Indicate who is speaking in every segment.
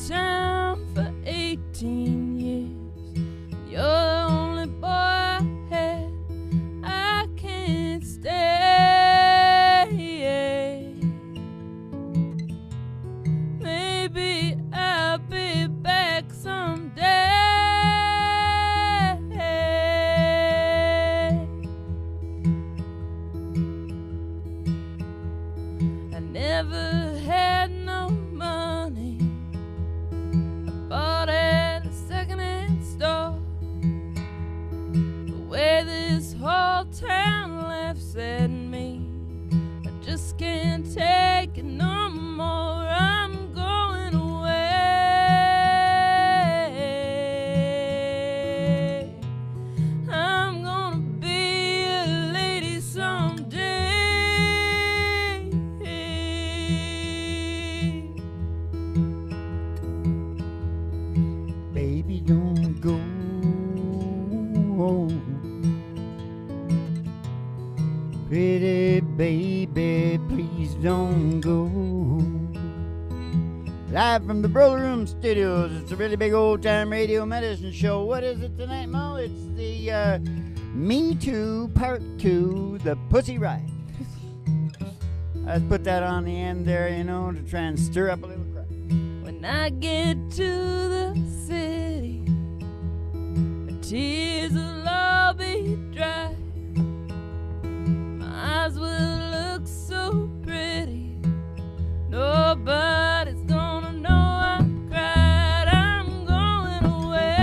Speaker 1: town for 18 years. You're the only boy I had. I can't stay. Maybe I'll be back someday. I never had no money. I bought at a second-hand store. The way this whole town laughs at me, I just can't take it no more. I'm going away. I'm gonna be a lady someday.
Speaker 2: Baby, don't go. Pretty baby, please don't go. Live from the Brother Room Studios, it's a really big old-time radio medicine show. What is it tonight, Mo? It's the Me Too Part 2, the Pussy Riot. Let's put that on the end there, you know, to try and stir up a little crowd.
Speaker 1: When I get to the city, my tears will all be dry. My eyes will look so pretty, nobody's gonna know I cried. I'm going away.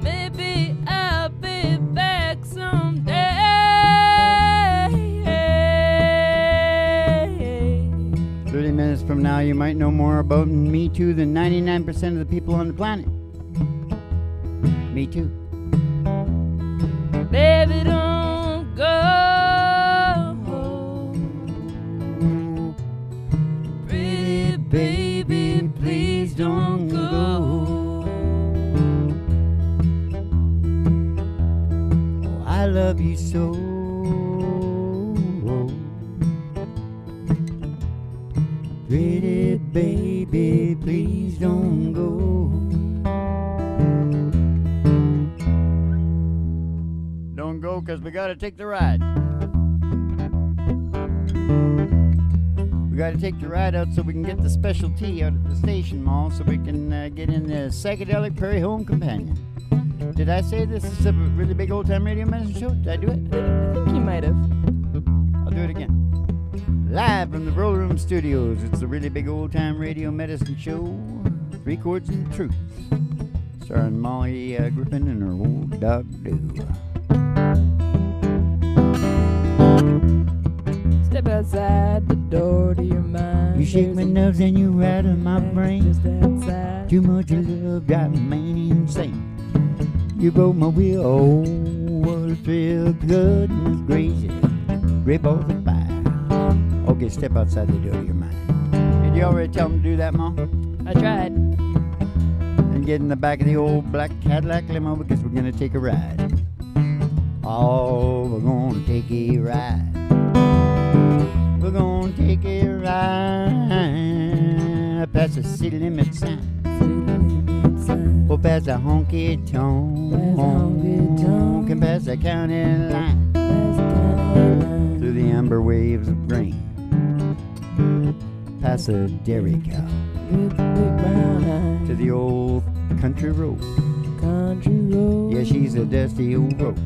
Speaker 1: Maybe I'll be back someday.
Speaker 2: 30 minutes from now, you might know more about Me Too than 99% of the people on the planet. Me Too.
Speaker 1: Baby, don't go. Pretty baby, please don't go.
Speaker 2: Oh, I love you so. Pretty baby, please don't go. Don't go, 'cause we gotta take the ride. We gotta take the ride out so we can get the special tea out at the station mall so we can get in the psychedelic Prairie Home Companion. Did I say this is a really big old-time radio medicine show? Did I do it?
Speaker 1: I think you might have.
Speaker 2: I'll do it again. Live from the Brother Room Studios, it's a really big old-time radio medicine show. 3 Chords and the Truth. Starring Molly Griffin and her old dog, Doo.
Speaker 1: Step outside the door to your mind.
Speaker 2: You shake my nerves and you rattle my brain.
Speaker 1: Just outside.
Speaker 2: Too much love drives a man insane. You broke my will, oh, what a thrill, goodness gracious, great balls of fire. Okay, step outside the door of your mind. Did you already tell them to do that, Mom?
Speaker 1: I tried.
Speaker 2: And get in the back of the old black Cadillac limo because we're gonna take a ride. Oh, we're gonna take a ride. We're gonna take a ride past the city limit sign. Or past the honky tonk, and past the county line, through the amber waves of grain, past the dairy cow, to the old country road. Yeah, she's a dusty old road.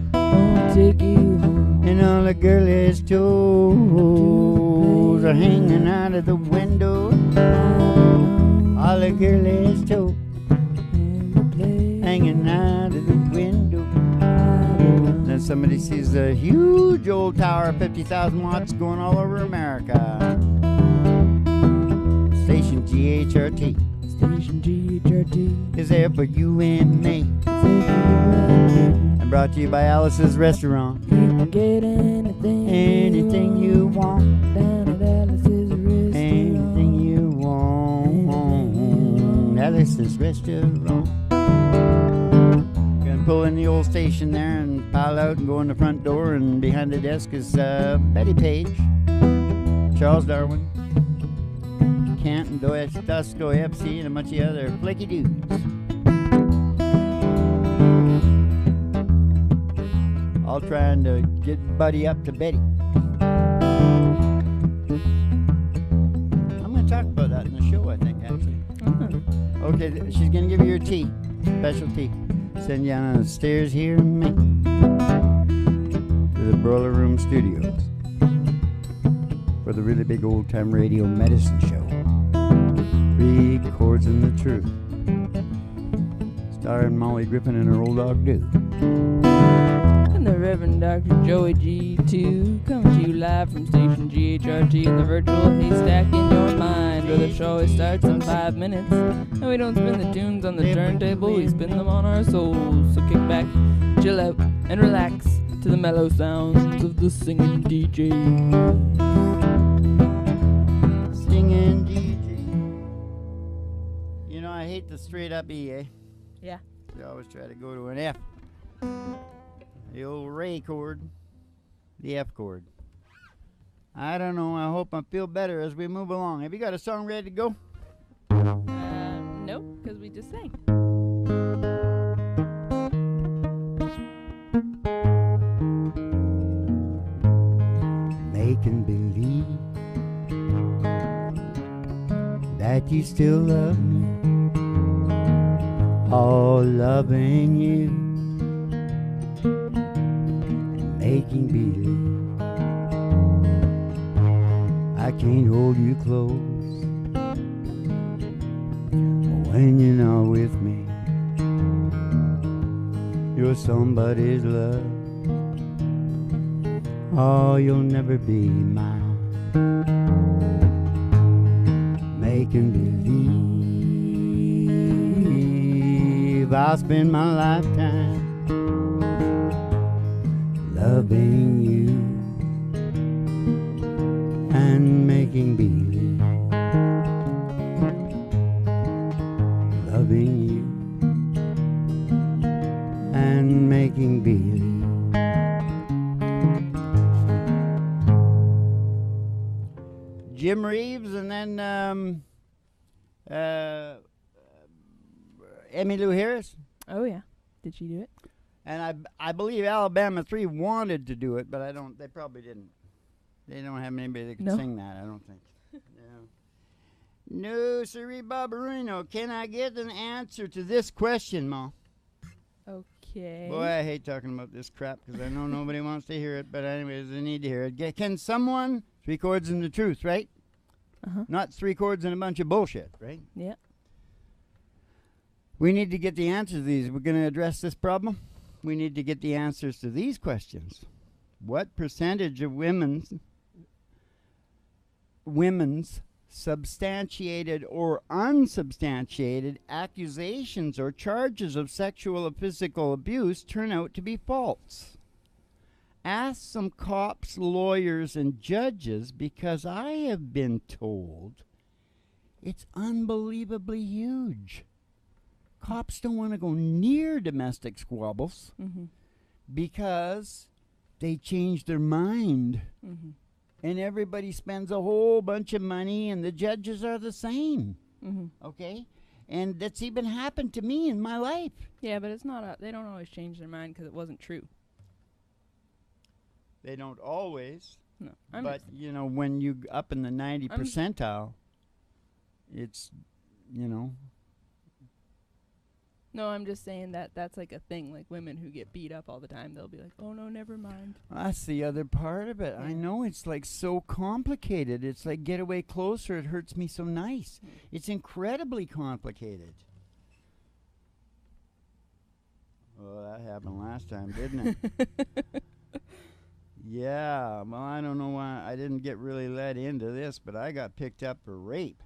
Speaker 1: Take you home.
Speaker 2: And all the girlies' toes are hanging out of the window. All the girlies' toes hanging out of the window. Then somebody sees a huge old tower of 50,000 watts going all over America. Station GHRT.
Speaker 1: Station GHRT
Speaker 2: is there for you and me. And brought to you by Alice's Restaurant.
Speaker 1: You can get anything
Speaker 2: you want.
Speaker 1: down at Alice's Restaurant.
Speaker 2: Anything you want. Alice's Restaurant. Gonna pull in the old station there and pile out and go in the front door, and behind the desk is Betty Page. Charles Darwin, Canton, Dostoevsky, and a bunch of other flaky dudes. All trying to get Buddy up to Betty. I'm going to talk about that in the show, I think, actually. Okay, she's going to give you your tea, special tea. Send you down the stairs here and me to the Broiler Room Studios for the really big old-time radio medicine show. 3 Chords in the Truth. Starring Molly Griffin and her old dog, Do.
Speaker 1: And the Reverend Dr. Joey G2 coming to you live from station GHRT in the virtual haystack in your mind, where the show always starts in 5 minutes. And we don't spin the tunes on the turntable, we spin them on our souls. So kick back, chill out, and relax to the mellow sounds of the singing DJ.
Speaker 2: Singing DJ. You know, I hate the straight up E, eh?
Speaker 1: Yeah.
Speaker 2: You always try to go to an F. The old Ray chord. The F chord. I don't know. I hope I feel better as we move along. Have you got a song ready to go?
Speaker 1: Nope, because we just sang.
Speaker 2: Making believe that you still love me. All loving you. Making believe I can't hold you close when you're not with me. You're somebody's love. Oh, you'll never be mine. Making believe I'll spend my lifetime loving you and making believe loving you and making believe. Jim Reeves and then Emmylou Harris.
Speaker 1: Oh, yeah. Did she do it?
Speaker 2: And I believe Alabama 3 wanted to do it, but they probably didn't. They don't have anybody that could sing that, I don't think. No, sirree, Barbarino. Can I get an answer to this question, Ma?
Speaker 1: Okay.
Speaker 2: Boy, I hate talking about this crap because I know nobody wants to hear it, but anyways, they need to hear it. Can someone, 3 chords and the truth, right?
Speaker 1: Uh-huh.
Speaker 2: Not 3 chords and a bunch of bullshit, right?
Speaker 1: Yeah.
Speaker 2: We need to get the answers to these. We're going to address this problem. We need to get the answers to these questions. What percentage of women's substantiated or unsubstantiated accusations or charges of sexual or physical abuse turn out to be false? Ask some cops, lawyers, and judges, because I have been told it's unbelievably huge. Cops don't want to go near domestic squabbles because they change their mind. And everybody spends a whole bunch of money, and the judges are the same. Okay? And that's even happened to me in my life.
Speaker 1: Yeah, but it's not. They don't always change their mind because it wasn't true.
Speaker 2: They don't always.
Speaker 1: No.
Speaker 2: But, you know, when you up in the 90 percentile, it's, you know.
Speaker 1: No, I'm just saying that's like a thing. Like women who get beat up all the time, they'll be like, oh, no, never mind.
Speaker 2: That's the other part of it.
Speaker 1: Yeah.
Speaker 2: I know it's like so complicated. It's like get away closer. It hurts me so nice. It's incredibly complicated. Well, that happened last time, didn't it? Yeah. Well, I don't know why I didn't get really let into this, but I got picked up for rape.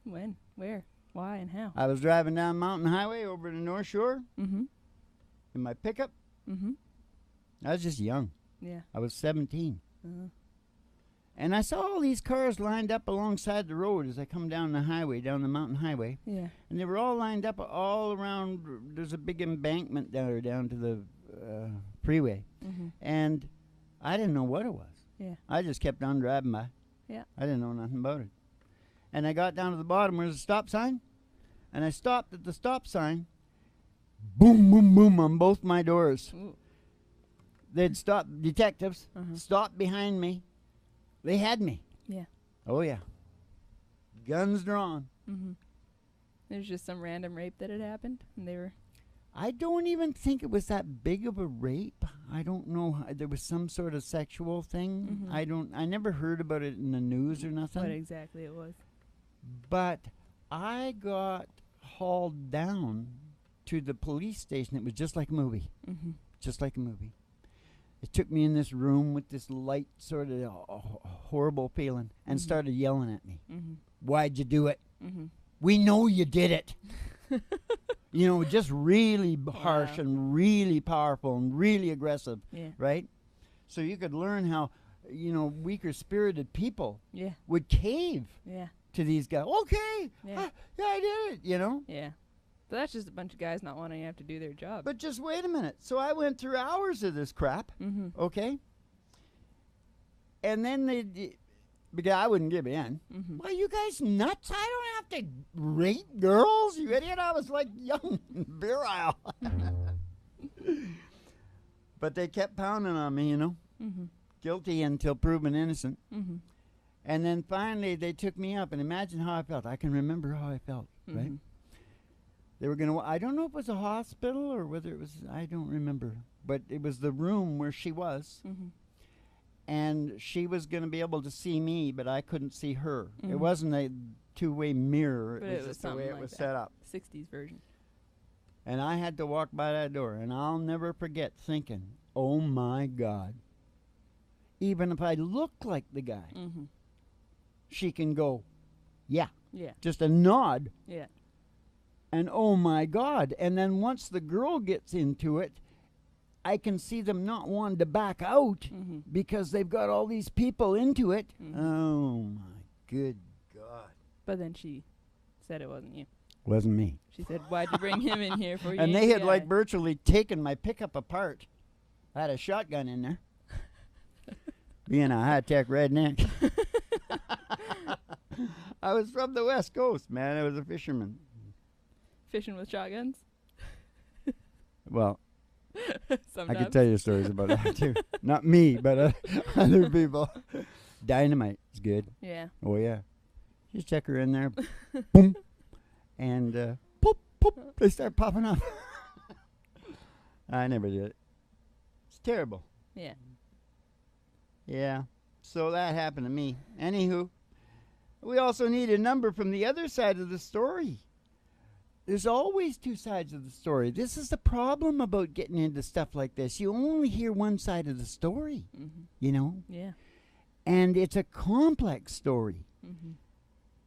Speaker 1: When? Where? Why and how?
Speaker 2: I was driving down Mountain Highway over to North Shore in my pickup. I was just young.
Speaker 1: Yeah.
Speaker 2: I was 17. And I saw all these cars lined up alongside the road as I come down the highway, down the mountain highway.
Speaker 1: Yeah.
Speaker 2: And they were all lined up all around. There's a big embankment down to the freeway. And I didn't know what it was.
Speaker 1: Yeah.
Speaker 2: I just kept on driving by.
Speaker 1: Yeah.
Speaker 2: I didn't know nothing about it. And I got down to the bottom where there's a stop sign, and I stopped at the stop sign. Boom, boom, boom on both my doors.
Speaker 1: Ooh.
Speaker 2: They'd stop, detectives, stopped behind me. They had me.
Speaker 1: Yeah.
Speaker 2: Oh, yeah. Guns drawn.
Speaker 1: There's just some random rape that had happened, and they were...
Speaker 2: I don't even think it was that big of a rape. I don't know. There was some sort of sexual thing. I never heard about it in the news or nothing.
Speaker 1: What exactly it was.
Speaker 2: But I got hauled down to the police station. It was just like a movie. Just like a movie. It took me in this room with this light sort of horrible feeling and started yelling at me. Why'd you do it? We know you did it. You know, just really harsh and really powerful and really aggressive, right? So you could learn how, you know, weaker spirited people would cave to these guys. Okay, yeah, I did it, you know?
Speaker 1: Yeah. But that's just a bunch of guys not wanting to have to do their job.
Speaker 2: But just wait a minute. So I went through hours of this crap, okay? And then because I wouldn't give in. Why, you guys nuts? I don't have to rape girls, you idiot. I was like young and virile. But they kept pounding on me, you know. Guilty until proven innocent. And then finally they took me up, and imagine how I felt. I can remember how I felt, right? They were going to, I don't know if it was a hospital or whether it was, I don't remember. But it was the room where she was. And she was going to be able to see me, but I couldn't see her. It wasn't a two-way mirror.
Speaker 1: But
Speaker 2: it was just the way it was set up.
Speaker 1: 60s version.
Speaker 2: And I had to walk by that door, and I'll never forget thinking, oh, my God. Even if I look like the guy, she can go, yeah. Just a nod. And oh, my God. And then once the girl gets into it, I can see them not wanting to back out because they've got all these people into it. Oh, my good God.
Speaker 1: But then she said it wasn't you.
Speaker 2: Wasn't me.
Speaker 1: She said, why'd you bring him in here for you?
Speaker 2: And they had like virtually taken my pickup apart. I had a shotgun in there. Being a high-tech redneck. I was from the West Coast, man. I was a fisherman.
Speaker 1: Fishing with shotguns?
Speaker 2: Well,
Speaker 1: sometimes.
Speaker 2: I could tell you stories about that too. Not me, but other people. Dynamite is good.
Speaker 1: Yeah.
Speaker 2: Oh, yeah. Just check her in there. Boom. And poop, poop. They start popping up. I never did it. It's terrible.
Speaker 1: Yeah.
Speaker 2: Yeah. So that happened to me. Anywho, we also need a number from the other side of the story. There's always two sides of the story. This is the problem about getting into stuff like this. You only hear one side of the story, you know?
Speaker 1: Yeah.
Speaker 2: And it's a complex story.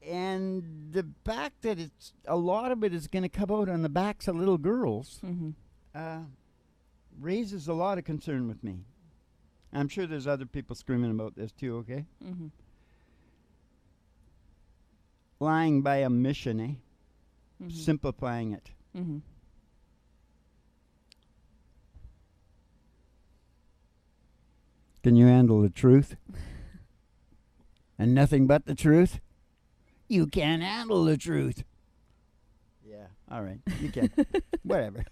Speaker 2: And the fact that it's a lot of it is going to come out on the backs of little girls raises a lot of concern with me. I'm sure there's other people screaming about this too, okay? Lying by omission, eh? Simplifying it. Can you handle the truth? And nothing but the truth? You can't handle the truth. Yeah, all right, you can. Whatever.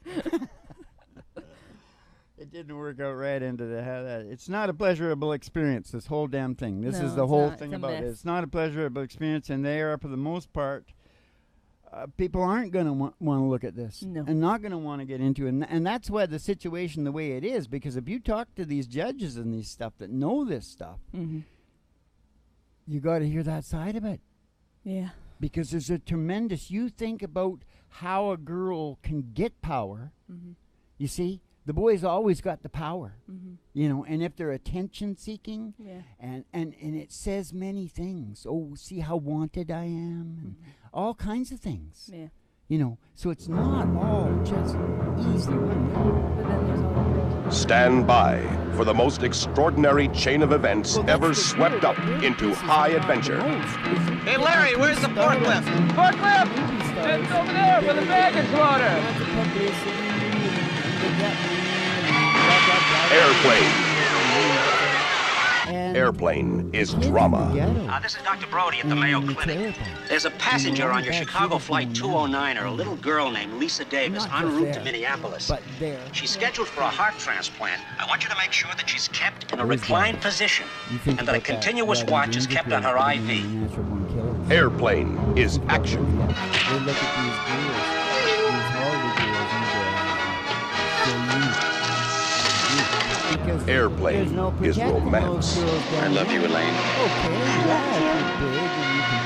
Speaker 2: It didn't work out right into the it's not a pleasurable experience, this whole damn thing. This is the whole thing about it. It's not a pleasurable experience, and they are, for the most part, people aren't going to want to look at this and not going to want to get into it. And that's why the situation the way it is, because if you talk to these judges and these stuff that know this stuff, you got to hear that side of it.
Speaker 1: Yeah.
Speaker 2: Because there's a tremendous, you think about how a girl can get power. You see, the boys always got the power, you know, and if they're attention seeking, and it says many things. Oh, see how wanted I am, and all kinds of things. Yeah. You know, so it's not all just easy one day.
Speaker 1: But then there's all the girls.
Speaker 3: Stand by for the most extraordinary chain of events ever swept up into high adventure.
Speaker 4: Hey, Larry, where's the forklift?
Speaker 1: Forklift! It's over there for the baggage loader.
Speaker 3: Airplane. Airplane is drama.
Speaker 4: This is Dr. Brody at the Mayo Clinic. There's a passenger on your Chicago Flight 209, a little girl named Lisa Davis, en route to Minneapolis. She's scheduled for a heart transplant. I want you to make sure that she's kept in a reclined position and that a continuous watch is kept on her IV.
Speaker 3: Airplane is action.
Speaker 2: They look at these girls, these
Speaker 3: Airplane is romance.
Speaker 4: I love you, Elaine.
Speaker 2: Okay, yeah, if you're big and you can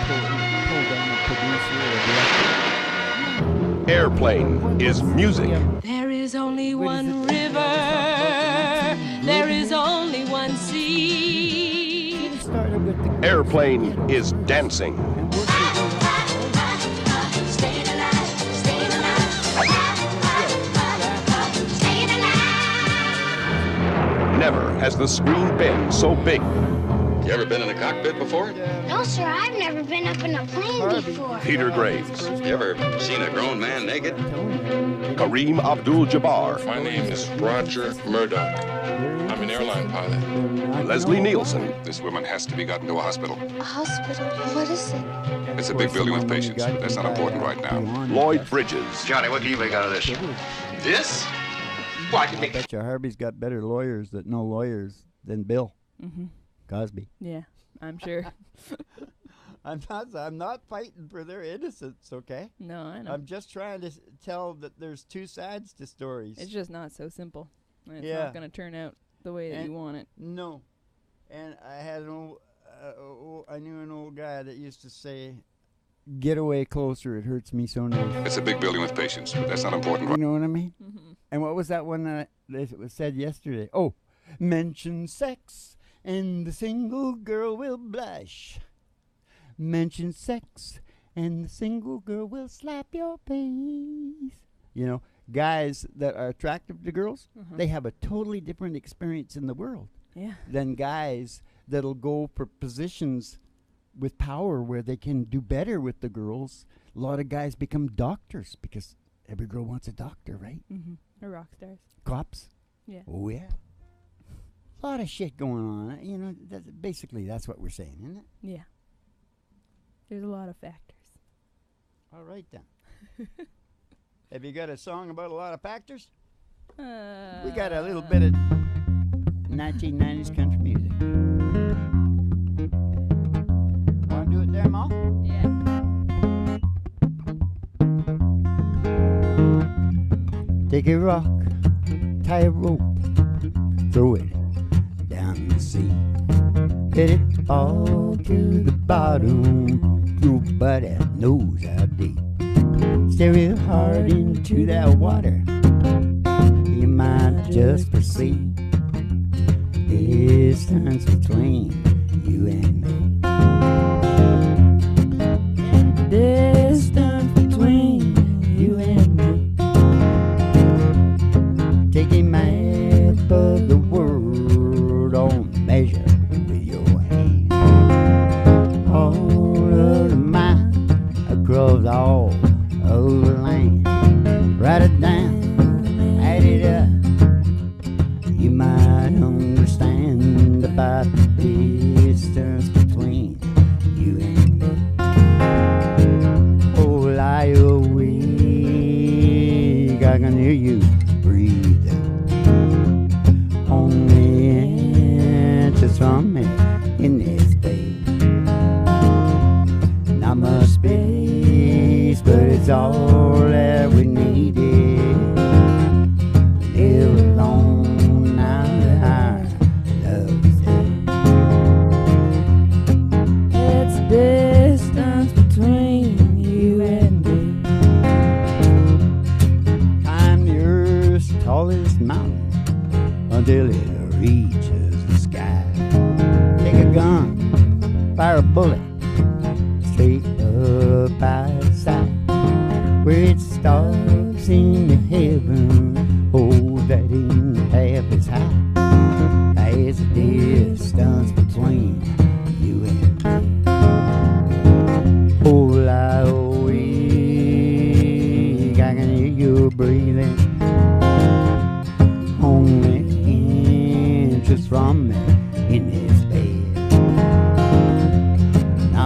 Speaker 2: pull down the producer or
Speaker 3: Airplane is music.
Speaker 1: There is only one river. There is only one sea.
Speaker 3: Airplane is dancing. Never has the screen been so big.
Speaker 5: You ever been in a cockpit before?
Speaker 6: No, sir, I've never been up in a plane before.
Speaker 3: Peter Graves,
Speaker 5: You ever seen a grown man naked?
Speaker 3: Kareem Abdul-Jabbar,
Speaker 7: My name is Roger Murdoch. I'm an airline pilot.
Speaker 3: Leslie Nielsen,
Speaker 7: This woman has to be gotten to a hospital.
Speaker 6: A hospital? What is it?
Speaker 7: It's a big building with patients, but that's not important right now.
Speaker 3: Lloyd Bridges,
Speaker 5: Johnny, what can you make out of this? This? Well, I can
Speaker 2: I
Speaker 5: make...
Speaker 2: bet you Harvey's got better lawyers that know lawyers than Bill Cosby.
Speaker 1: Yeah, I'm sure.
Speaker 2: I'm not fighting for their innocence, okay?
Speaker 1: No, I know.
Speaker 2: I'm just trying to tell that there's two sides to stories.
Speaker 1: It's just not so simple. And it's
Speaker 2: Yeah.
Speaker 1: not going to turn out the way that you want it.
Speaker 2: No. And I had an I knew an old guy that used to say, "Get away closer, it hurts me so nice."
Speaker 7: It's a big building with patients, but that's not important
Speaker 2: You
Speaker 7: right
Speaker 2: know what I mean?
Speaker 1: Mm-hmm.
Speaker 2: And what was that one that was said yesterday? Oh, mention sex and the single girl will blush. Mention sex and the single girl will slap your face. You know, guys that are attractive to girls, they have a totally different experience in the world
Speaker 1: Yeah.
Speaker 2: than guys that'll go for positions with power where they can do better with the girls. A lot of guys become doctors because every girl wants a doctor, right?
Speaker 1: Mm-hmm. Or rock stars.
Speaker 2: Cops.
Speaker 1: Yeah.
Speaker 2: Oh, yeah. A lot of shit going on. You know, basically that's what we're saying, isn't it?
Speaker 1: Yeah. There's a lot of factors.
Speaker 2: All right, then. Have you got a song about a lot of factors? We got a little bit of 1990s country music. Want to do it there, Mom?
Speaker 1: Yeah.
Speaker 2: Take a rock, tie a rope, throw it down the sea. Let it fall to the bottom. Nobody knows how deep. Stare real hard into that water. You might just perceive distance between you and me. Distance between you and me. Take a map of the world on measure with your hand. All of the mile across all of the land. Write it down, add it up. You might understand about the distance between you and me. Oh, lie awake, I can hear you breathing. Only inches from me in this space. Not much space, but it's all that we needed. Live alone now that our love is dead. It's distance between you and me. Climb the earth's tallest mountain until it reaches the sky. Take a gun, fire a bullet straight up outside, where it starts in heaven. Oh, that ain't half as high as the distance between you and me. Oh, lie awake, I can hear you breathing. Only inches from me in this bed.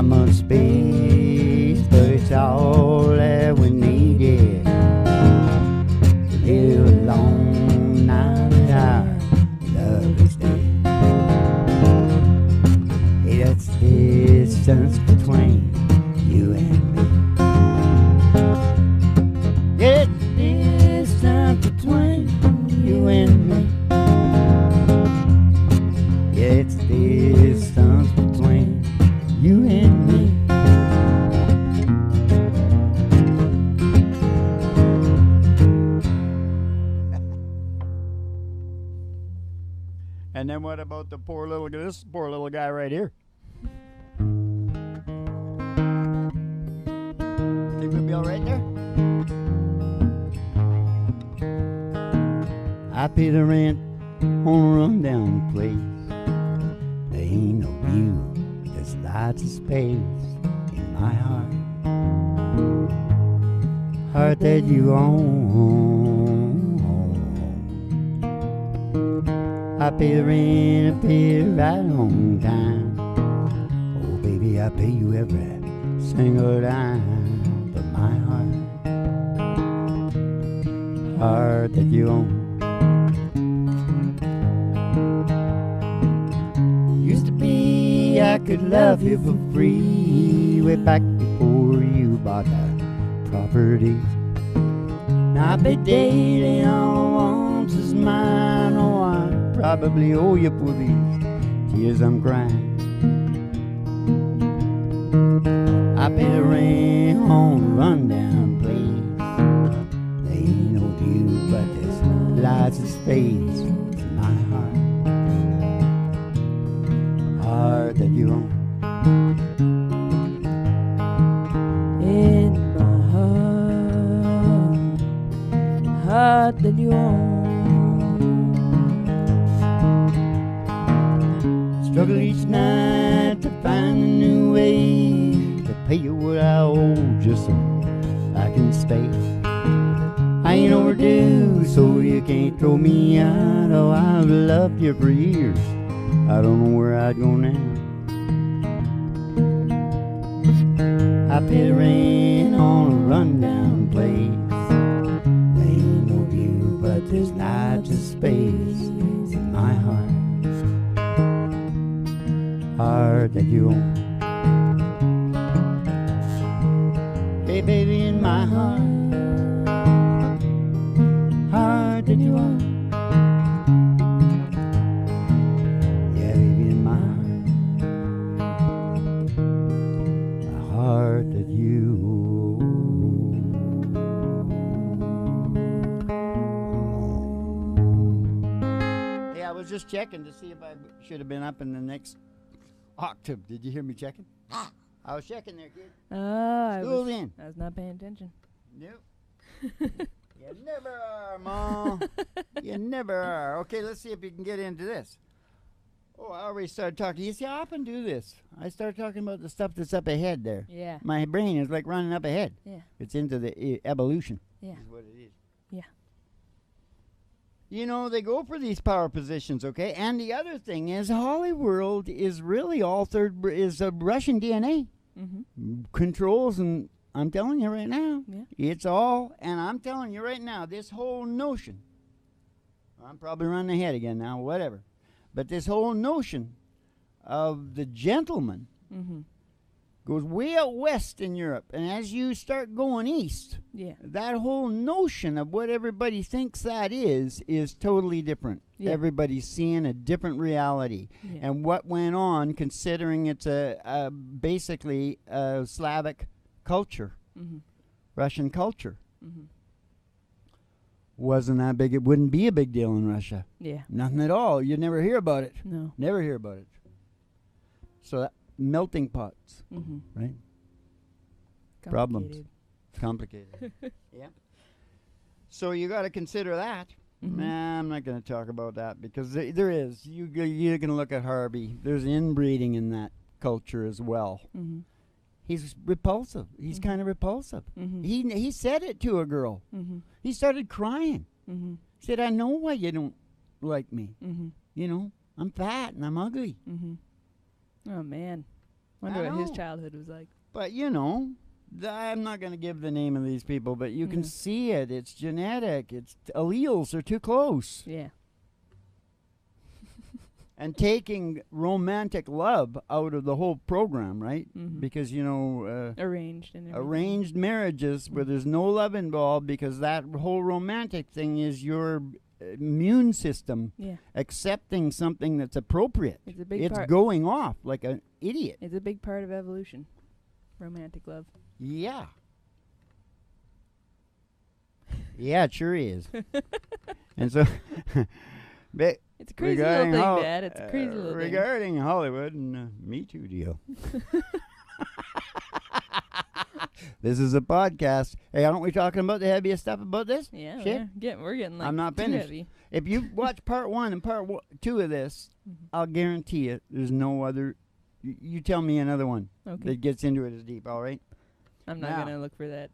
Speaker 2: not much space, but it's all that we needed. Live a long night, love is dead. Hey, that's the distance between you and me. Yeah, it's the distance between you and me. Yeah, it's the distance between you and me. And then what about this poor little guy right here? Think we'll be all right there? I pay the rent on a rundown place. There ain't no view, there's lots of space in my heart. Heart that you own. I pay the rent, I pay it right on time. Oh baby, I pay you every single dime. But my heart that you own. Used to be I could love you for free, way back before you bought that property. Now I pay daily, all once is mine. Oh, I probably owe you for these tears I'm crying. I pay the rent on a rundown place. There ain't no view, but there's lots of space in my heart that you own.
Speaker 1: In my heart that you own.
Speaker 2: Struggle each night to find a new way to pay you what I owe, just so I can stay. I ain't overdue, so you can't throw me out. Oh, I've loved you for years. I don't know where I'd go now. I pay the rent on a rundown place. There ain't no view, but there's lots of space in my heart that you own. Hey baby, in my heart that you own. Yeah baby, in my heart that you own. Hey, I was just checking to see if I should have been up in the next octave. Did you hear me checking? I was checking there, kid.
Speaker 1: I
Speaker 2: School's
Speaker 1: was
Speaker 2: in.
Speaker 1: not paying attention.
Speaker 2: Nope. You never are, Ma. You never are. Okay, let's see if you can get into this. Oh, I already started talking. You see, I often do this. I start talking about the stuff that's up ahead there.
Speaker 1: Yeah.
Speaker 2: My brain is like running up ahead.
Speaker 1: Yeah.
Speaker 2: It's into the evolution.
Speaker 1: Yeah.
Speaker 2: Is what it is.
Speaker 1: Yeah.
Speaker 2: You know, they go for these power positions, okay? And the other thing is Hollywood is really altered, is a Russian DNA.
Speaker 1: Mm-hmm.
Speaker 2: Controls, and I'm telling you right now,
Speaker 1: Yeah.
Speaker 2: it's all, and I'm telling you right now, this whole notion, I'm probably running ahead again now, whatever, but this whole notion of the gentleman
Speaker 1: Mm-hmm.
Speaker 2: goes way out west in Europe, and as you start going east,
Speaker 1: Yeah.
Speaker 2: that whole notion of what everybody thinks that is totally different.
Speaker 1: Yeah.
Speaker 2: Everybody's seeing a different reality.
Speaker 1: Yeah.
Speaker 2: And what went on, considering it's a basically a Slavic culture,
Speaker 1: Mm-hmm.
Speaker 2: Russian culture,
Speaker 1: Mm-hmm.
Speaker 2: wasn't that big. It wouldn't be a big deal in Russia.
Speaker 1: Yeah.
Speaker 2: Nothing at all. You'd never hear about it.
Speaker 1: No.
Speaker 2: Never hear about it. So that, melting pots,
Speaker 1: Mm-hmm.
Speaker 2: right? Problems.
Speaker 1: Complicated.
Speaker 2: Complicated. Yeah. So you got to consider that.
Speaker 1: Mhm.
Speaker 2: Nah, I'm not going to talk about that because there is. You can look at Harvey. There's inbreeding in that culture as well.
Speaker 1: Mm-hmm.
Speaker 2: He's repulsive. He's
Speaker 1: Mhm.
Speaker 2: kind of repulsive.
Speaker 1: Mm-hmm.
Speaker 2: He said it to a girl.
Speaker 1: Mm-hmm.
Speaker 2: He started crying.
Speaker 1: Mm-hmm.
Speaker 2: He said, "I know why you don't like me.
Speaker 1: Mm-hmm.
Speaker 2: You know, I'm fat and I'm ugly."
Speaker 1: Mm-hmm. Oh man. Wonder
Speaker 2: I
Speaker 1: what his
Speaker 2: know.
Speaker 1: childhood was like.
Speaker 2: But, you know, I'm not going to give the name of these people, but you can see it. It's genetic. It's alleles are too close.
Speaker 1: Yeah.
Speaker 2: And taking romantic love out of the whole program, right?
Speaker 1: Mhm.
Speaker 2: Because, you know,
Speaker 1: Arranged and everything.
Speaker 2: arranged marriages where there's no love involved, because that whole romantic thing is your immune system
Speaker 1: Yeah.
Speaker 2: accepting something that's appropriate.
Speaker 1: It's a big
Speaker 2: It's
Speaker 1: part.
Speaker 2: going off like an idiot.
Speaker 1: It's a big part of evolution. Romantic love.
Speaker 2: Yeah. Yeah, it sure is. And so, but
Speaker 1: It's a crazy little thing,
Speaker 2: Hol-
Speaker 1: Dad. It's a crazy little thing.
Speaker 2: regarding Hollywood and Me Too deal. This is a podcast. Hey, aren't we talking about the heaviest stuff about this?
Speaker 1: Yeah,
Speaker 2: Shit.
Speaker 1: we're getting like
Speaker 2: I'm not
Speaker 1: too
Speaker 2: finished.
Speaker 1: heavy.
Speaker 2: If you watch part 1 and part 2 of this, I'll guarantee it. There's no other. You tell me another one
Speaker 1: Okay.
Speaker 2: that gets into it as deep. All right.
Speaker 1: I'm not
Speaker 2: Now.
Speaker 1: gonna look for that.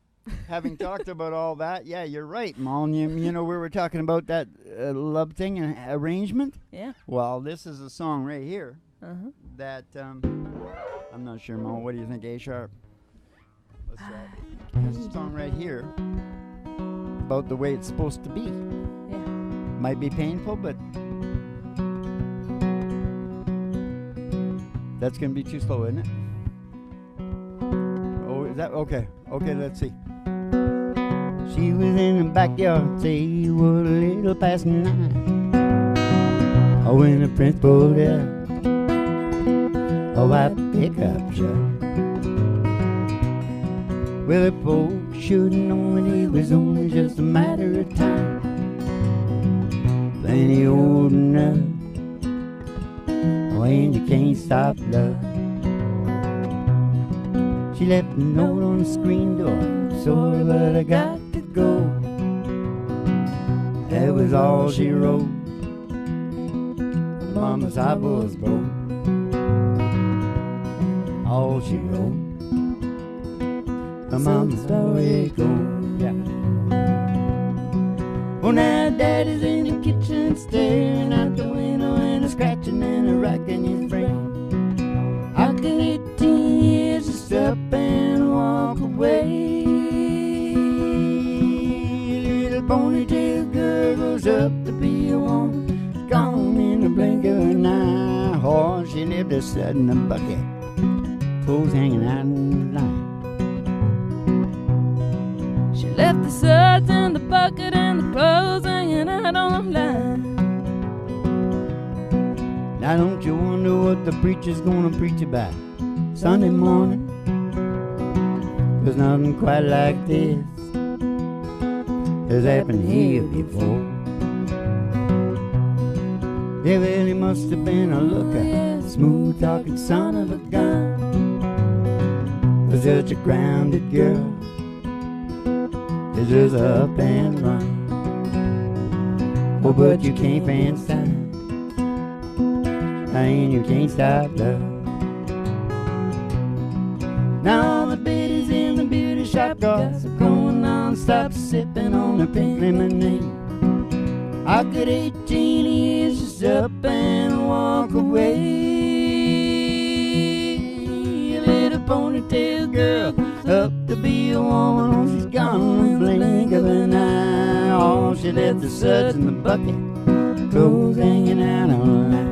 Speaker 2: Having talked about all that, yeah, you're right, Mal. You know, we were talking about that love thing and arrangement.
Speaker 1: Yeah.
Speaker 2: Well, this is a song right here
Speaker 1: Uh-huh.
Speaker 2: that I'm not sure, Mal. What do you think, A Sharp? What's that? There's a song right here about the way it's supposed to be.
Speaker 1: Yeah.
Speaker 2: Might be painful, but that's gonna be too slow, isn't it? Oh, is that okay? Okay, let's see. She was in the backyard, say you were a little past 9. Oh, when the prince pulled out a white pickup truck. Well, the folks should have known that it was only just a matter of time. Plenty old enough when you can't stop love. She left a note on the screen door. Sorry, but I got to go. That was all she wrote. Mama's eyeballs broke. All she wrote. My mama's story goes. Yeah. Well, now Daddy's in the kitchen staring out the window and a scratching and a racking his brain. How could 18 years just up and walk away? Little ponytail girl grows up to be a woman. She's gone in the blink of an eye. Oh, she lived a sudden a bucket, clothes hanging out in the line.
Speaker 1: She left the suds in the bucket and the clothes hanging out on the line.
Speaker 2: Now don't you wonder what the preacher's gonna preach about Sunday morning? 'Cause nothing quite like this has happened here before. Yeah, well, he must have been a looker, smooth talking son of a gun. Was such a grounded girl, it's just up and run. Oh, but you can't fence time, and you can't stop love. Now all the biddies in the beauty shop gossip, going on, stop sipping on a pink lemonade. How could 18 years just up and walk away? A little ponytail girl up to be a woman. Oh, she's gone in the blink of an eye. Oh, she left the suds in the bucket, clothes hanging out on the line.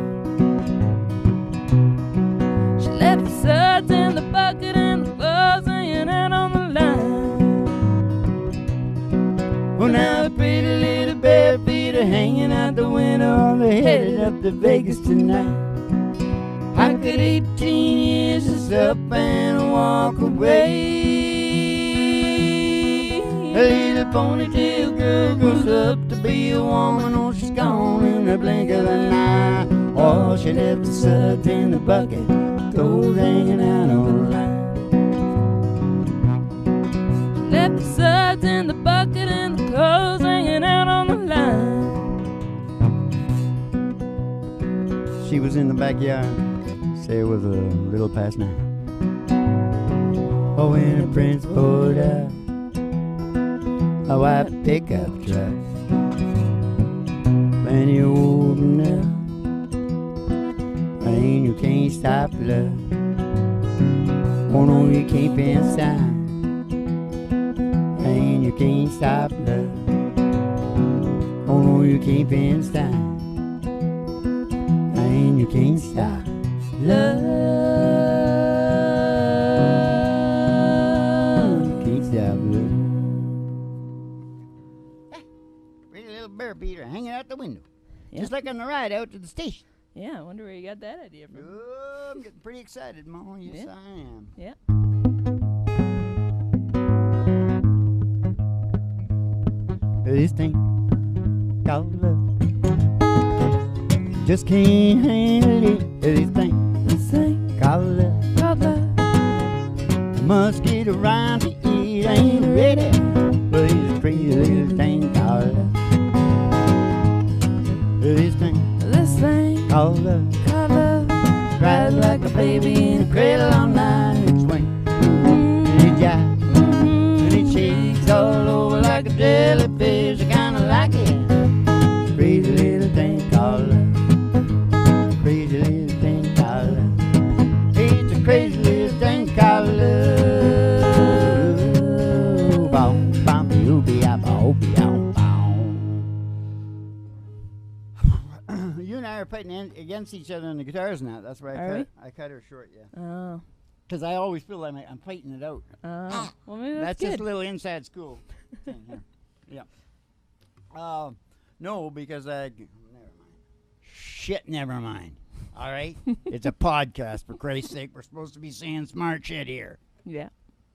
Speaker 1: She left the suds in the bucket and the clothes hanging out on the line.
Speaker 2: Well, now the pretty little bare feet are hanging out the window. They're headed up to Vegas tonight. How could 18 years just up and walk away? A little ponytail girl grows up to be a woman. Oh, she's gone in the blink of an eye. Oh, she left the suds in the bucket, clothes hanging out on the line.
Speaker 1: Left the suds in the bucket and the clothes hanging out on the line.
Speaker 2: She was in the backyard, say it was a little past 9. Oh, when the prince pulled out a white pickup truck, plenty old enough, and you can't stop love. Oh no, you can't be inside, and you can't stop love. Oh no, you can't be inside, and you can't stop love. You can't stop love. Pretty little bear beater hanging out the window, just like on the ride out to the station.
Speaker 1: Yeah, I wonder where you got that idea from.
Speaker 2: Oh, I'm getting pretty excited, Mom. Yes,
Speaker 1: Yeah.
Speaker 2: I am.
Speaker 1: Yeah.
Speaker 2: This thing called love just can't handle it. This thing called love must get around to it. Ain't ready, but it's a crazy little thing called love. This thing called love cries like a baby in a cradle all night. It swings and it jives and it shakes all over like a jellyfish. I kinda like it. Crazy little thing called love. Crazy little thing called love. It's a crazy little thing called love. Bow, bow, bee, bee, bow, bee, bow. You and I are fighting against each other on the guitars now. That's why I cut her short, yeah.
Speaker 1: Oh.
Speaker 2: Because I always feel like I'm fighting it out.
Speaker 1: Well, maybe
Speaker 2: That's
Speaker 1: good.
Speaker 2: just a little inside school thing here. Yeah. No, because never mind. Shit, never mind. All right? It's a podcast, for Christ's sake. We're supposed to be saying smart shit here.
Speaker 1: Yeah.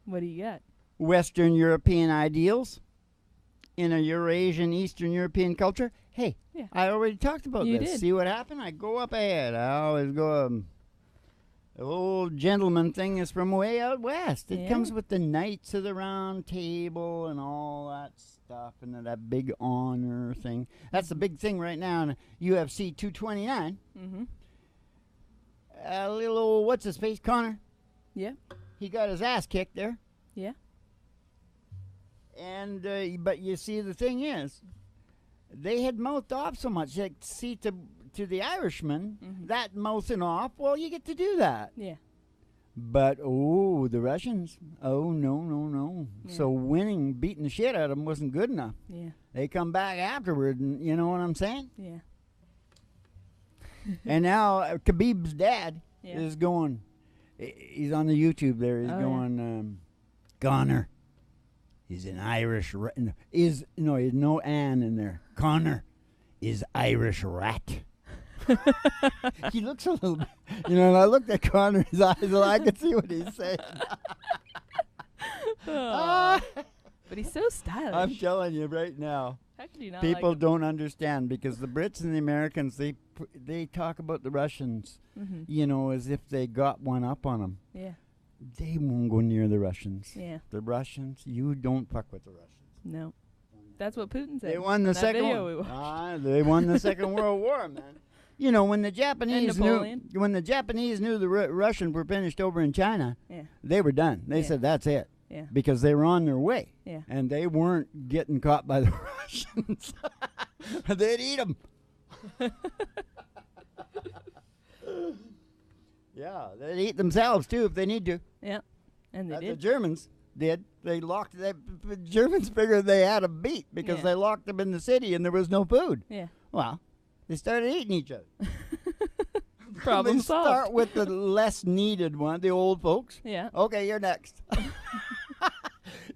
Speaker 1: What do you got?
Speaker 2: Western European ideals in a Eurasian Eastern European culture. Hey,
Speaker 1: Yeah.
Speaker 2: I already talked about
Speaker 1: You
Speaker 2: this.
Speaker 1: did.
Speaker 2: See what happened? I go up ahead. I always go the old gentleman thing is from way out west. It
Speaker 1: Yeah.
Speaker 2: comes with the Knights of the Round Table and all that stuff and that big honor thing. That's the big thing right now in UFC 229.
Speaker 1: Mm-hmm.
Speaker 2: A little old, what's his face, Connor?
Speaker 1: Yeah.
Speaker 2: He got his ass kicked there.
Speaker 1: Yeah.
Speaker 2: And but you see, the thing is, they had mouthed off so much. Like, see, to the Irishman, that mouthing off, well, you get to do that.
Speaker 1: Yeah.
Speaker 2: But, the Russians, no.
Speaker 1: Yeah.
Speaker 2: So beating the shit out of them wasn't good enough.
Speaker 1: Yeah.
Speaker 2: They come back afterward, and you know what I'm saying?
Speaker 1: Yeah.
Speaker 2: And now Khabib's dad
Speaker 1: Yeah.
Speaker 2: is going, he's on the YouTube there, he's going, Connor. He's an Irish rat. There's no Ann in there. Connor is Irish rat. He looks a little, and I looked at Connor, his eyes, and I could see what he's saying.
Speaker 1: But he's so stylish.
Speaker 2: I'm telling you right now,
Speaker 1: How could you not
Speaker 2: people
Speaker 1: like him?
Speaker 2: don't understand, because the Brits and the Americans, they talk about the Russians, as if they got one up on them.
Speaker 1: Yeah.
Speaker 2: They won't go near the Russians.
Speaker 1: Yeah.
Speaker 2: The Russians, you don't fuck with the Russians.
Speaker 1: No. That's what Putin said.
Speaker 2: They won the
Speaker 1: in that
Speaker 2: second
Speaker 1: video
Speaker 2: one.
Speaker 1: we watched.
Speaker 2: They won the Second World War, man. When the Japanese
Speaker 1: Napoleon.
Speaker 2: knew the Russians were finished over in China,
Speaker 1: Yeah.
Speaker 2: they were done. They said that's it.
Speaker 1: Yeah.
Speaker 2: Because they were on their way.
Speaker 1: Yeah.
Speaker 2: And they weren't getting caught by the Russians. They'd eat them. Yeah, they'd eat themselves too if they need to.
Speaker 1: Yeah. And they
Speaker 2: The
Speaker 1: did.
Speaker 2: Germans did. They locked. The Germans figured they had a beat because
Speaker 1: Yeah.
Speaker 2: they locked them in the city and there was no food.
Speaker 1: Yeah.
Speaker 2: Well, they started eating each other.
Speaker 1: Problem
Speaker 2: They
Speaker 1: solved.
Speaker 2: start with the less needed one, the old folks.
Speaker 1: Yeah.
Speaker 2: Okay, you're next.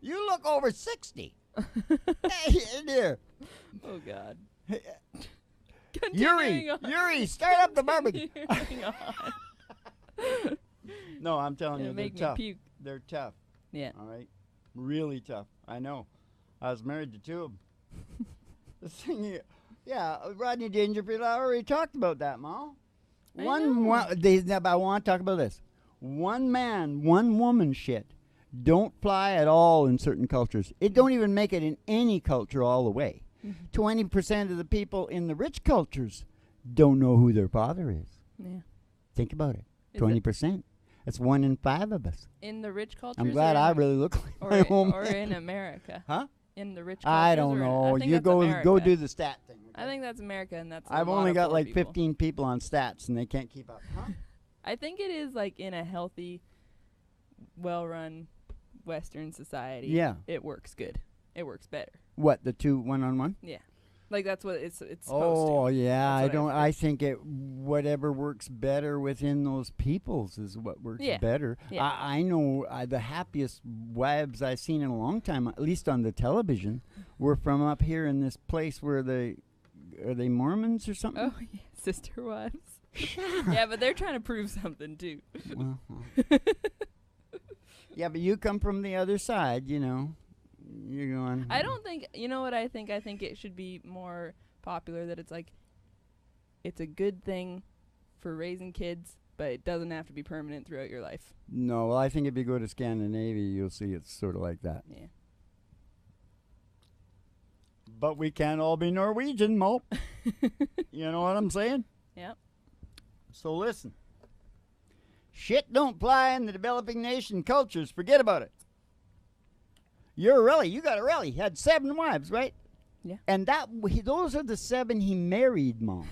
Speaker 2: You look over 60. Hey, in here.
Speaker 1: Oh, God.
Speaker 2: Youre,
Speaker 1: Continuing on.
Speaker 2: Youre, start up the barbecue.
Speaker 1: Continuing on.
Speaker 2: No, I'm telling you,
Speaker 1: It'll
Speaker 2: they're
Speaker 1: make me
Speaker 2: tough.
Speaker 1: puke.
Speaker 2: They're tough.
Speaker 1: Yeah.
Speaker 2: All right? Really tough. I know. I was married to two of them. The thing, Rodney Dangerfield, I already talked about that, Ma. I want to talk about this. One man, one woman shit don't fly at all in certain cultures. It don't even make it in any culture all the way. 20% of the people in the rich cultures don't know who their father is.
Speaker 1: Yeah.
Speaker 2: Think about it.
Speaker 1: Is
Speaker 2: 20%. That's 1 in 5 of us.
Speaker 1: In the rich cultures?
Speaker 2: I'm glad
Speaker 1: or
Speaker 2: I
Speaker 1: in-
Speaker 2: really look like
Speaker 1: or
Speaker 2: my
Speaker 1: in,
Speaker 2: home.
Speaker 1: or in America?
Speaker 2: Huh?
Speaker 1: In the rich cultures?
Speaker 2: I don't
Speaker 1: or in-
Speaker 2: know.
Speaker 1: I think
Speaker 2: You
Speaker 1: that's
Speaker 2: go
Speaker 1: America.
Speaker 2: do the stat thing.
Speaker 1: I think that's America, and that's.
Speaker 2: I've
Speaker 1: a lot
Speaker 2: only
Speaker 1: of
Speaker 2: got
Speaker 1: poor
Speaker 2: like
Speaker 1: people.
Speaker 2: 15 people on stats, and they can't keep up. Huh?
Speaker 1: I think it is like in a healthy well-run Western society, it works good. It works better.
Speaker 2: What, the 2 one-on-one?
Speaker 1: Yeah. Like, that's what it's supposed to.
Speaker 2: Oh, yeah. I think whatever works better within those peoples is what works better.
Speaker 1: Yeah.
Speaker 2: I know the happiest wives I've seen in a long time, at least on the television, were from up here in this place where are they Mormons or something?
Speaker 1: Oh, yeah. Sister wives. Yeah, but they're trying to prove something, too.
Speaker 2: Well. Yeah, but you come from the other side, you know. You're going.
Speaker 1: I don't think, you know what I think? I think it should be more popular that it's like, it's a good thing for raising kids, but it doesn't have to be permanent throughout your life.
Speaker 2: No, well, I think if you go to Scandinavia, you'll see it's sort of like that.
Speaker 1: Yeah.
Speaker 2: But we can't all be Norwegian, Mo. You know what I'm saying?
Speaker 1: Yep.
Speaker 2: So listen. Shit don't fly in the developing nation cultures. Forget about it. You got a rally. He had 7 wives, right?
Speaker 1: Yeah.
Speaker 2: And those are the 7 he married, Mom.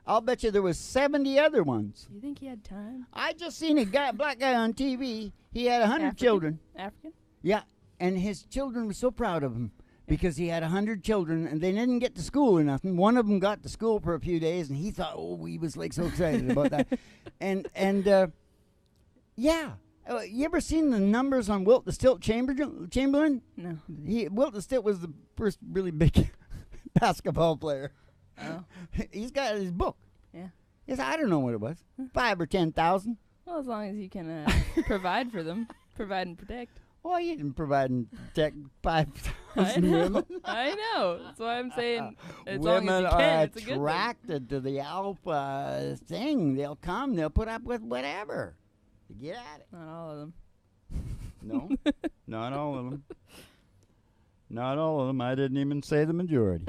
Speaker 2: I'll bet you there was 70 other ones.
Speaker 1: You think he had time?
Speaker 2: I just seen a black guy on TV. He had 100 children.
Speaker 1: African?
Speaker 2: Yeah, and his children were so proud of him because he had 100 children, and they didn't get to school or nothing. One of them got to school for a few days, and he thought, he was like so excited about that. And yeah. You ever seen the numbers on Wilt the Stilt Chamberlain?
Speaker 1: No.
Speaker 2: Wilt the Stilt was the first really big basketball player.
Speaker 1: Oh.
Speaker 2: He's got his book.
Speaker 1: Yeah.
Speaker 2: Yes, I don't know what it was. 5 or 10,000.
Speaker 1: Well, as long as you can provide for them, provide and protect.
Speaker 2: Well, you didn't provide and protect 5,000 women.
Speaker 1: I know. That's why I'm saying as
Speaker 2: women
Speaker 1: long as you can,
Speaker 2: are
Speaker 1: it's a good
Speaker 2: attracted to the alpha thing. They'll come. They'll put up with whatever. Get at it.
Speaker 1: Not all of them.
Speaker 2: No, not all of them. Not all of them. I didn't even say the majority.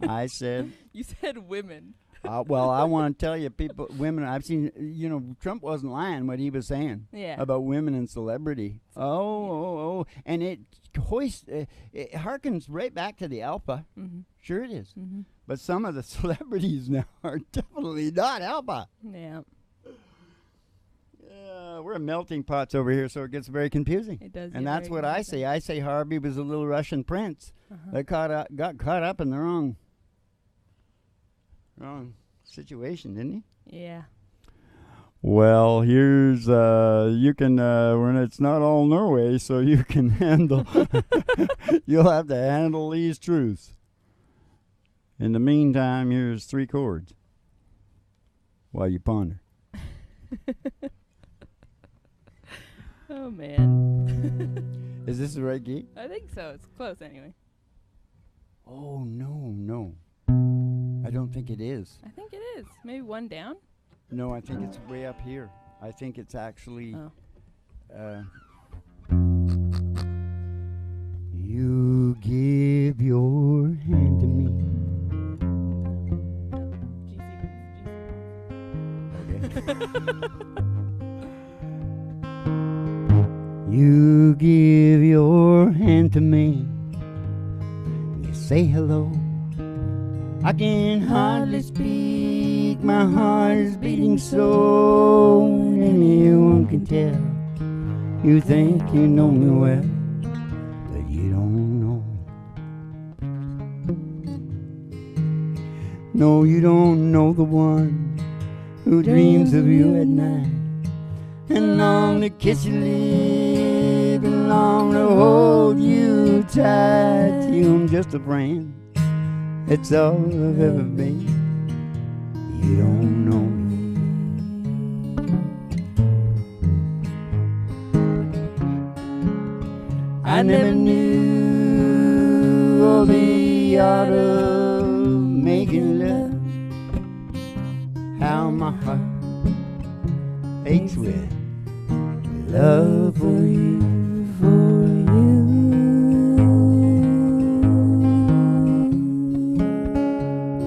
Speaker 2: I said.
Speaker 1: You said women.
Speaker 2: Well, I want to tell you, women. I've seen. Trump wasn't lying what he was saying.
Speaker 1: Yeah.
Speaker 2: About women and celebrity. And it harkens right back to the alpha.
Speaker 1: Mm-hmm.
Speaker 2: Sure it is.
Speaker 1: Mm-hmm.
Speaker 2: But some of the celebrities now are definitely not alpha.
Speaker 1: Yeah.
Speaker 2: We're melting pots over here, so it gets very confusing.
Speaker 1: It does.
Speaker 2: And that's what I say. I say Harvey was a little Russian prince that got caught up in the wrong situation, didn't he?
Speaker 1: Yeah.
Speaker 2: Well, here's you can when it's not all Norway, so you can handle. You'll have to handle these truths. In the meantime, here's 3 chords while you ponder.
Speaker 1: Oh, man.
Speaker 2: Is this the right key?
Speaker 1: I think so. It's close anyway.
Speaker 2: Oh, no. I don't think it is.
Speaker 1: I think it is. Maybe 1 down?
Speaker 2: No, I think it's way up here. I think it's actually... You give your hand to me. Okay. You give your hand to me. You say hello. I can hardly speak. My heart is beating so. Anyone can tell. You think you know me well, but you don't know me. No, you don't know the one who dreams of you at night and long to kiss your lips and long to hold you tight. I'm just a friend. It's all I've ever been. You don't know me. I never knew all the art of making love. How my heart aches with love for you, for you.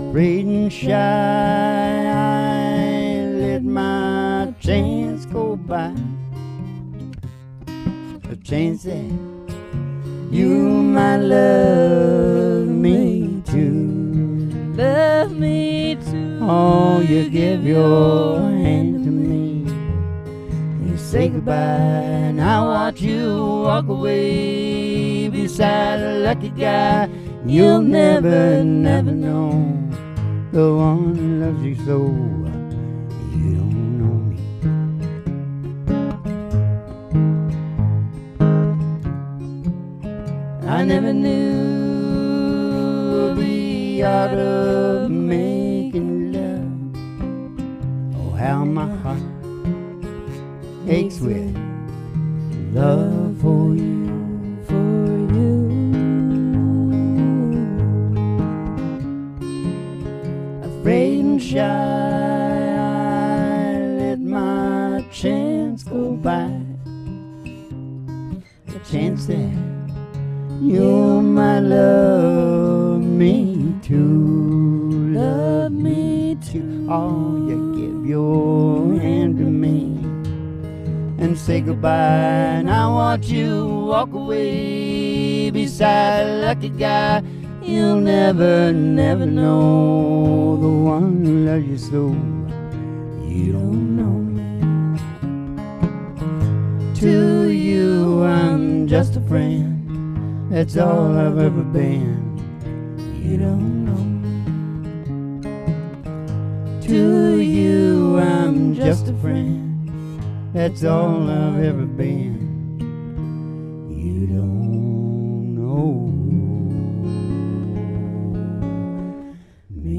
Speaker 2: Afraid and shy, I let my chance go by. A chance that you might love me too.
Speaker 1: Love me too.
Speaker 2: Oh, you give your hand to me. You say say goodbye, and I watch you walk away beside a lucky guy. You'll never, never know the one who loves you so. You don't know me. I never knew the art of making love. Oh, how my heart aches with love for you, for you. Afraid and shy, I let my chance go by. The chance that you might love me too, love me too. Oh, you give your hand to me and say goodbye, and I watch you walk away beside a lucky guy. You'll never, never know the one who loves you so. You don't know me. To you I'm just a friend, that's all I've ever been. You don't know me. To you I'm just a friend, that's all I've ever been. You don't know me.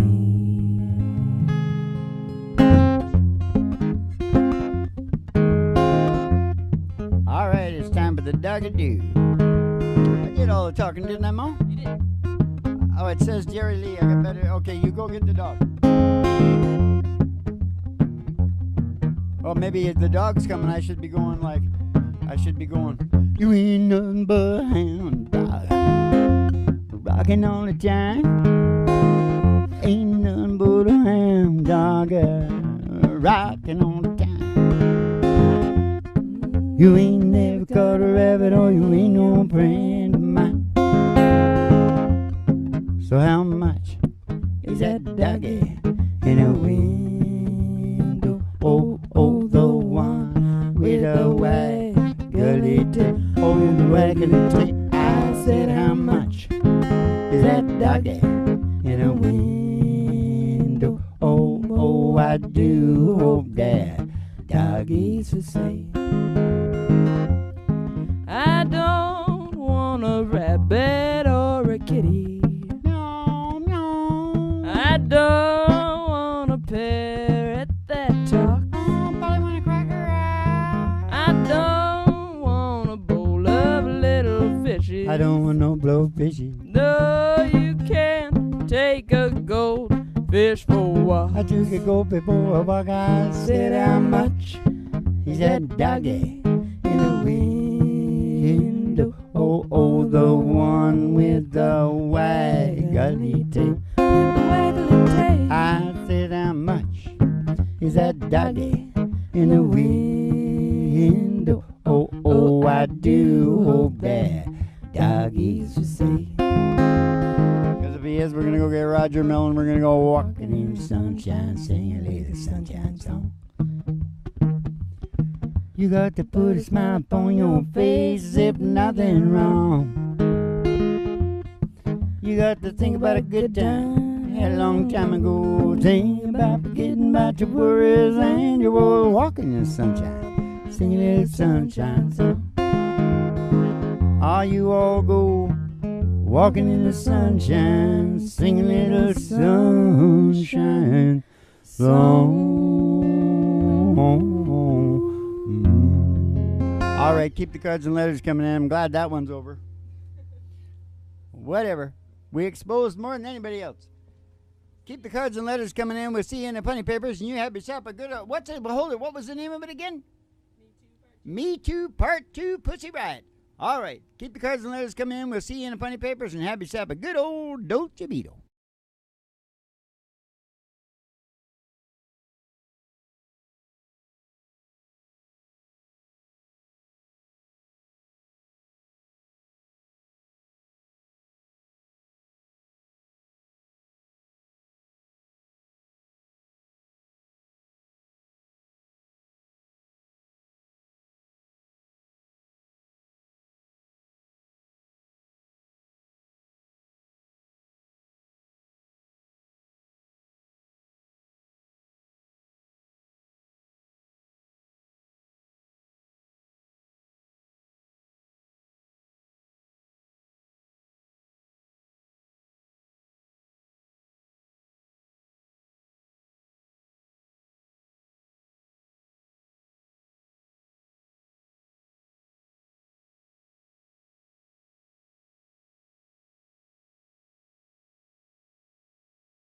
Speaker 2: All right, it's time for the Dagger Do. I did all the talking, didn't I, Mo?
Speaker 1: You did.
Speaker 2: Oh, it says Jerry Lee. I got better. Okay, you go get the dog. Oh, maybe if the dog's coming, I should be going like, you ain't nothing but a hound dog, rocking all the time. Ain't nothing but a hound dog, rocking all the time. You ain't never caught a rabbit, or you ain't no friend of mine. So how much is that doggy in a window? Oh, oh, the one with a waggly tail. Oh, the waggly tail. I said, how much is that doggy in a window? Oh, oh, I do hope that doggies for sale.
Speaker 1: I don't want a rabbit or a kitty.
Speaker 2: No, no.
Speaker 1: I don't want a parrot that talks. I don't want a bowl of little fishes.
Speaker 2: I don't want no blowfishy.
Speaker 1: No, you can't take a goldfish for a walk.
Speaker 2: I took a go before a walk. I said, how much is that doggy in the window? Oh, oh, the one with the waggly tail. I said, how much is that doggy in the window? Oh, oh, I do hope that doggies will say. Because if he is, we're going to go get Roger Mellon. We're going to go walking in the sunshine, singing a little sunshine song. You got to put a smile upon your face as if nothing wrong. You got to think about a good time had a long time ago. Think about forgetting about your worries and your woes. Walking in the sunshine, sing a little sunshine song. Ah, you all go walking in the sunshine, sing a little sunshine song. All right, keep the cards and letters coming in. I'm glad that one's over. Whatever. We exposed more than anybody else. Keep the cards and letters coming in. We'll see you in the funny papers, and you have yourself a good... what's it? Hold it. What was the name of it again? Me Too Part 2 Pussy Riot. All right. Keep the cards and letters coming in. We'll see you in the funny papers, and have yourself a good old Dolce Vito.